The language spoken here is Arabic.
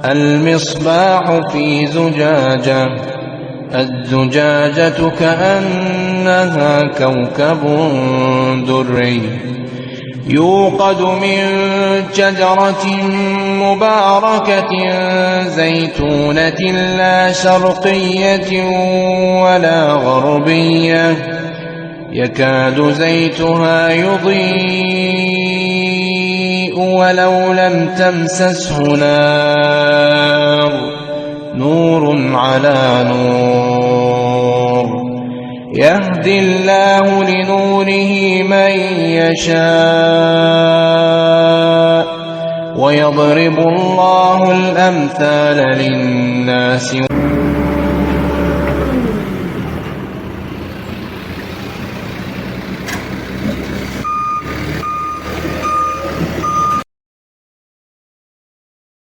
المصباح في زجاجة، الزجاجة كأنها كوكب دري يوقد من شجرة مباركة زيتونة لا شرقية ولا غربية يكاد زيتها يضيء ولو لم تمسسه نار، نور على نور، يهدي الله لنوره من يشاء ويضرب الله الأمثال للناس